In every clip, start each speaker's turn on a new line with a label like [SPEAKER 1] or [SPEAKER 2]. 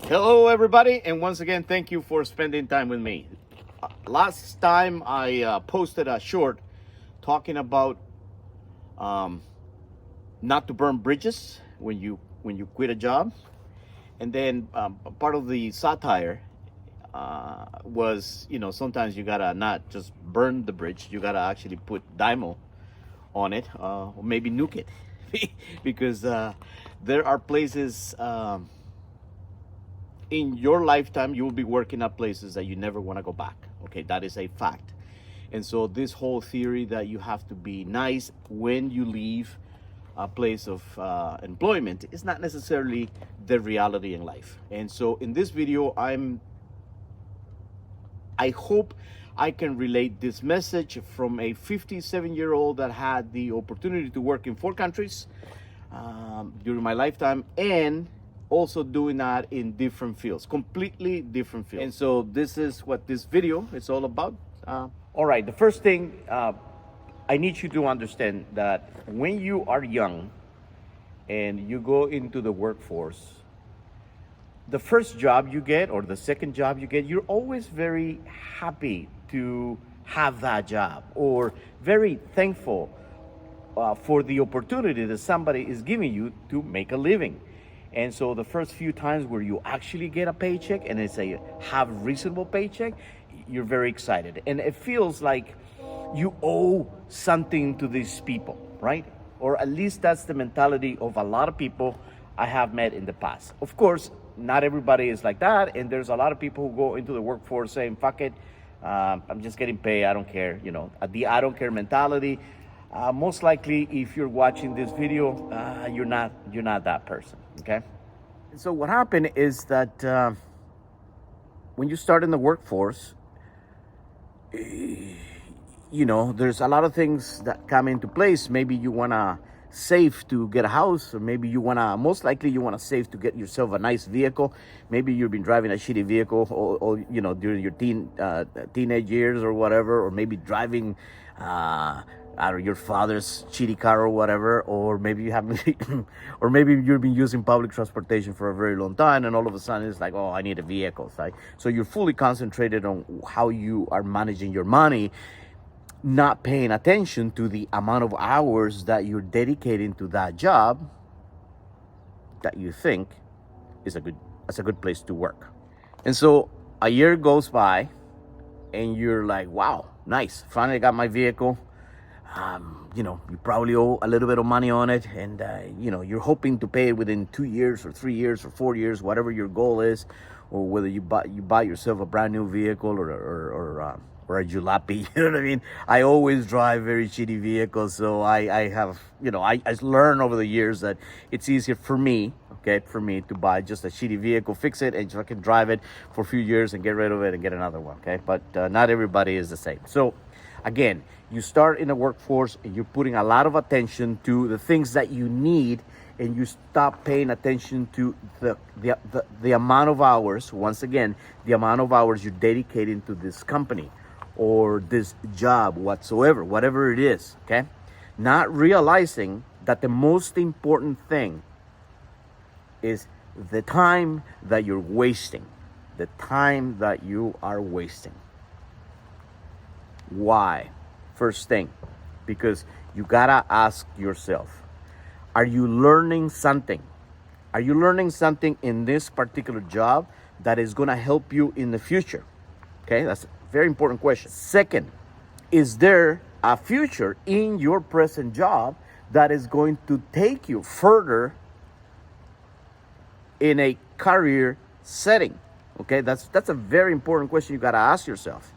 [SPEAKER 1] Hello, everybody, and once again, thank you for spending time with me. Last time I posted a short talking about not to burn bridges when you quit a job, and then part of the satire was sometimes you gotta not just burn the bridge, you gotta actually put dynamo on it, or maybe nuke it, because there are places. In your lifetime you will be working at places that you never want to go back. Okay, that is a fact. And so this whole theory that you have to be nice when you leave a place of employment is not necessarily the reality in life. And so in this video, I hope I can relate this message from a 57-year-old that had the opportunity to work in 4 countries during my lifetime, and also doing that in different fields, completely different fields. And so this is what this video is all about. All right, the first thing I need you to understand that when you are young and you go into the workforce, the first job you get or the second job you get, you're always very happy to have that job, or very thankful for the opportunity that somebody is giving you to make a living. And so the first few times where you actually get a paycheck, and it's a reasonable paycheck, you're very excited. And it feels like you owe something to these people, right? Or at least that's the mentality of a lot of people I have met in the past. Of course, not everybody is like that. And there's a lot of people who go into the workforce saying, fuck it, I'm just getting paid, I don't care. The I don't care mentality. Most likely, if you're watching this video, you're not that person, okay? And so what happened is that when you start in the workforce, there's a lot of things that come into place. Maybe you want to save to get a house, or maybe most likely you want to save to get yourself a nice vehicle. Maybe you've been driving a shitty vehicle or during your teenage years or whatever, or maybe driving out of your father's shitty car or whatever, or maybe you haven't, or maybe you've been using public transportation for a very long time, and all of a sudden it's like, oh, I need a vehicle, right? So you're fully concentrated on how you are managing your money, not paying attention to the amount of hours that you're dedicating to that job that you think is a good place to work. And so a year goes by, and you're like, wow, nice, finally got my vehicle. You probably owe a little bit of money on it, and you're hoping to pay it within 2 years or 3 years or 4 years, whatever your goal is, or whether you buy yourself a brand new vehicle or a jalopy. You know what I mean? I always drive very shitty vehicles, so I have I learned over the years that it's easier for me to buy just a shitty vehicle, fix it, and I can drive it for a few years and get rid of it and get another one. Okay, but not everybody is the same. So again, you start in the workforce and you're putting a lot of attention to the things that you need, and you stop paying attention to the amount of hours, once again, the amount of hours you're dedicating to this company or this job whatsoever, whatever it is, okay? Not realizing that the most important thing is the time that you're wasting, the time that you are wasting. Why? First thing, because you gotta ask yourself, are you learning something? Are you learning something in this particular job that is gonna help you in the future? Okay, that's a very important question. Second, is there a future in your present job that is going to take you further in a career setting? Okay, that's a very important question you gotta ask yourself.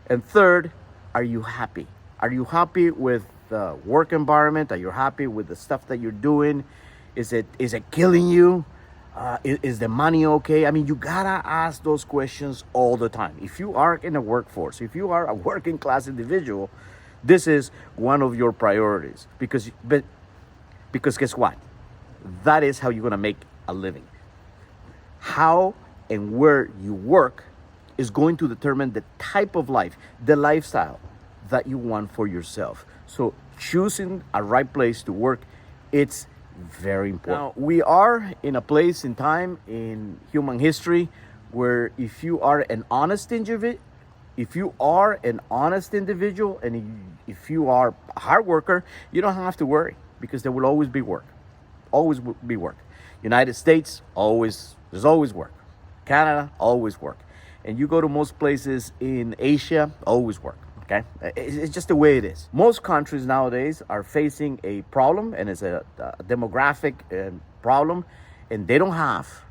[SPEAKER 1] And third, are you happy? Are you happy with the work environment? Are you happy with the stuff that you're doing? Is it killing you? Is the money okay? I mean, you gotta ask those questions all the time. If you are in a workforce, if you are a working class individual, this is one of your priorities, because guess what? That is how you're gonna make a living. How and where you work is going to determine the type of life, the lifestyle that you want for yourself. So choosing a right place to work, it's Very important. Now, we are in a place in time in human history where if you are an honest individual, and if you are a hard worker, you don't have to worry because there will always be work. Always be work. United States, there's always work. Canada, always work. And you go to most places in Asia, always work. Okay, it's just the way it is. Most countries nowadays are facing a problem, and it's a demographic problem, and they don't have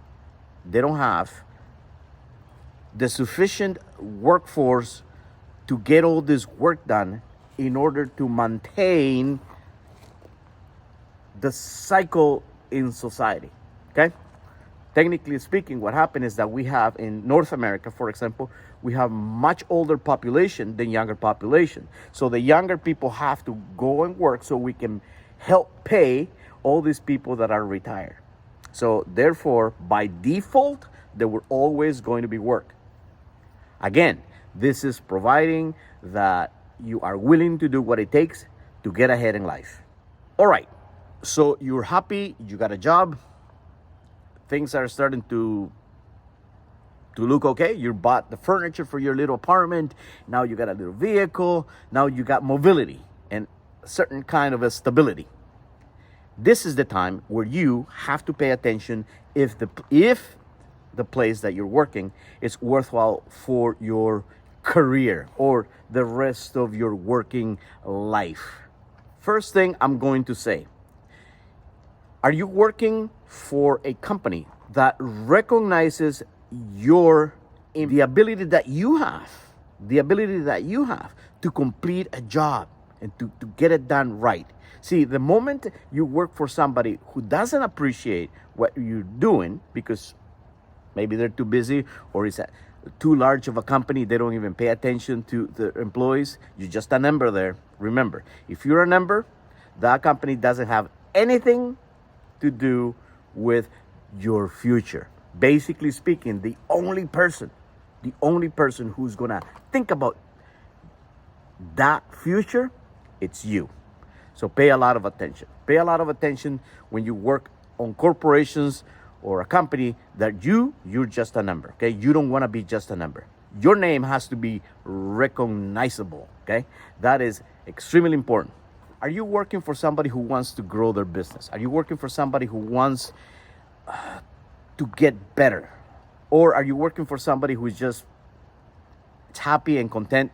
[SPEAKER 1] the sufficient workforce to get all this work done in order to maintain the cycle in society. Okay, technically speaking, what happened is that we have in North America, for example, we have much older population than younger population. So the younger people have to go and work so we can help pay all these people that are retired. So therefore, by default, there were always going to be work. Again, this is providing that you are willing to do what it takes to get ahead in life. All right, so you're happy, you got a job, things are starting to look okay. You bought the furniture for your little apartment. Now you got a little vehicle. Now you got mobility and a certain kind of a stability. This is the time where you have to pay attention if the place that you're working is worthwhile for your career or the rest of your working life. First thing I'm going to say, are you working for a company that recognizes the ability that you have to complete a job and to get it done right? See, the moment you work for somebody who doesn't appreciate what you're doing because maybe they're too busy or it's too large of a company, they don't even pay attention to the employees, you're just a number there. Remember, if you're a number, that company doesn't have anything to do with your future. Basically speaking, the only person who's gonna think about that future, it's you. So pay a lot of attention. Pay a lot of attention when you work on corporations or a company that you're just a number, okay? You don't wanna be just a number. Your name has to be recognizable, okay? That is extremely important. Are you working for somebody who wants to grow their business? Are you working for somebody who wants to get better? Or are you working for somebody who's just happy and content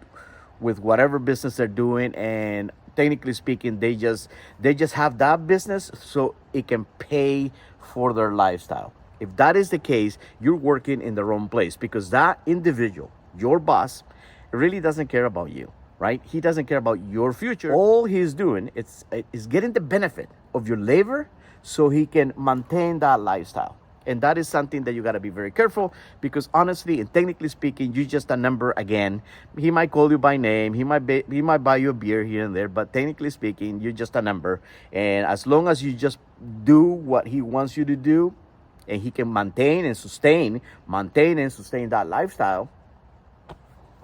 [SPEAKER 1] with whatever business they're doing, and technically speaking, they just have that business so it can pay for their lifestyle? If that is the case, you're working in the wrong place, because that individual, your boss, really doesn't care about you, right? He doesn't care about your future. All he's doing is getting the benefit of your labor so he can maintain that lifestyle. And that is something that you got to be very careful, because honestly and technically speaking, you're just a number again. He might call you by name. He might buy you a beer here and there, but technically speaking, you're just a number. And as long as you just do what he wants you to do, and he can maintain and sustain that lifestyle,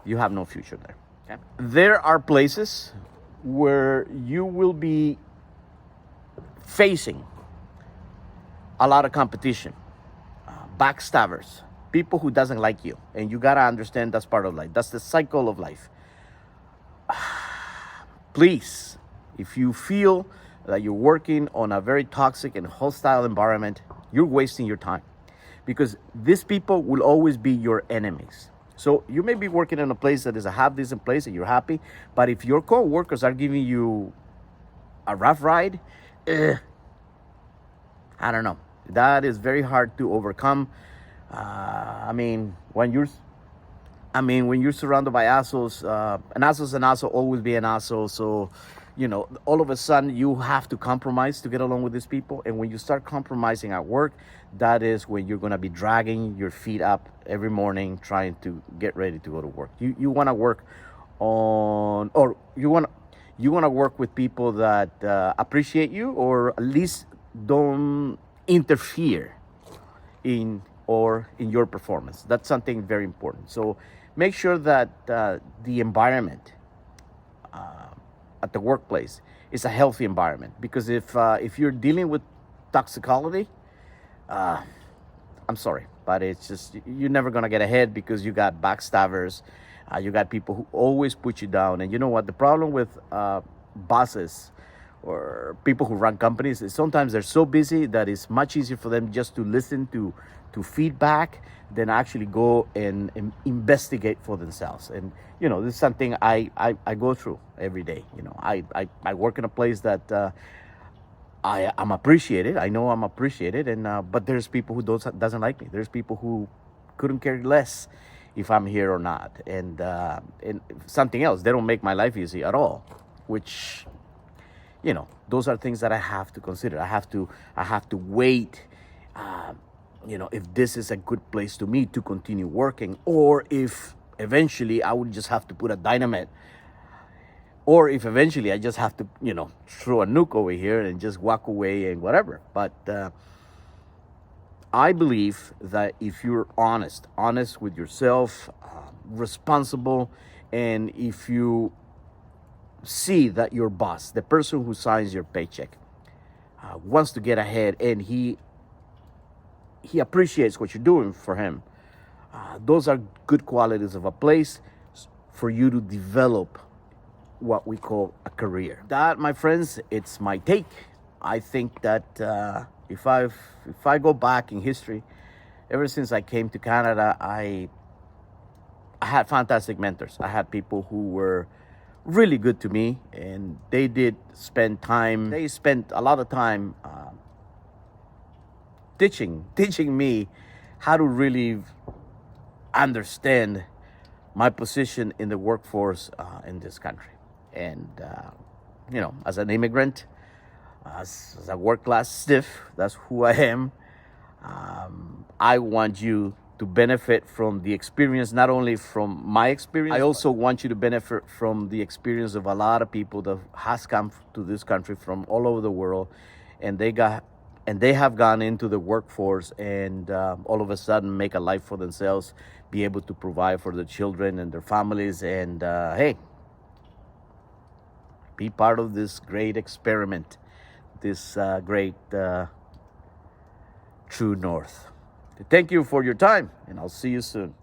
[SPEAKER 1] you have no future there. Okay? There are places where you will be facing a lot of competition, backstabbers, people who doesn't like you, and you gotta understand that's part of life. That's the cycle of life. Please, if you feel that you're working on a very toxic and hostile environment, you're wasting your time, because these people will always be your enemies. So you may be working in a place that is a half decent place and you're happy, but if your co-workers are giving you a rough ride, I don't know. That is very hard to overcome. When you're surrounded by assholes, an asshole's an asshole, always be an asshole. So, all of a sudden you have to compromise to get along with these people. And when you start compromising at work, that is when you're gonna be dragging your feet up every morning trying to get ready to go to work. You wanna work on, or you wanna work with people that appreciate you, or at least don't interfere in your performance. That's something very important. So make sure that the environment at the workplace is a healthy environment, because if you're dealing with toxicology, I'm sorry, but it's just you're never gonna get ahead because you got backstabbers, you got people who always put you down. And you know what? The problem with bosses or people who run companies is sometimes they're so busy that it's much easier for them just to listen to feedback than actually go and investigate for themselves. And you know, this is something I go through every day. You know, I work in a place that I'm appreciated. I know I'm appreciated, and but there's people who doesn't like me. There's people who couldn't care less if I'm here or not. And something else, they don't make my life easy at all. Which, you know, those are things that I have to consider. I have to wait. You know, if this is a good place to me to continue working, or if eventually I would just have to put a dynamite, or if eventually I just have to, you know, throw a nuke over here and just walk away and whatever. But I believe that if you're honest with yourself, responsible, and if you see that your boss, the person who signs your paycheck, wants to get ahead and he appreciates what you're doing for him, those are good qualities of a place for you to develop what we call a career. That, my friends, it's my take. I think that if I go back in history, ever since I came to Canada, I had fantastic mentors. I had people who were really good to me, and they spent a lot of time teaching me how to really understand my position in the workforce in this country. And you know, as an immigrant, as a work class stiff, that's who I am. I want you to benefit from the experience, not only from my experience. I also want you to benefit from the experience of a lot of people that has come to this country from all over the world, and they have gone into the workforce and all of a sudden make a life for themselves, be able to provide for their children and their families, and hey, be part of this great experiment, this great True North. Thank you for your time, and I'll see you soon.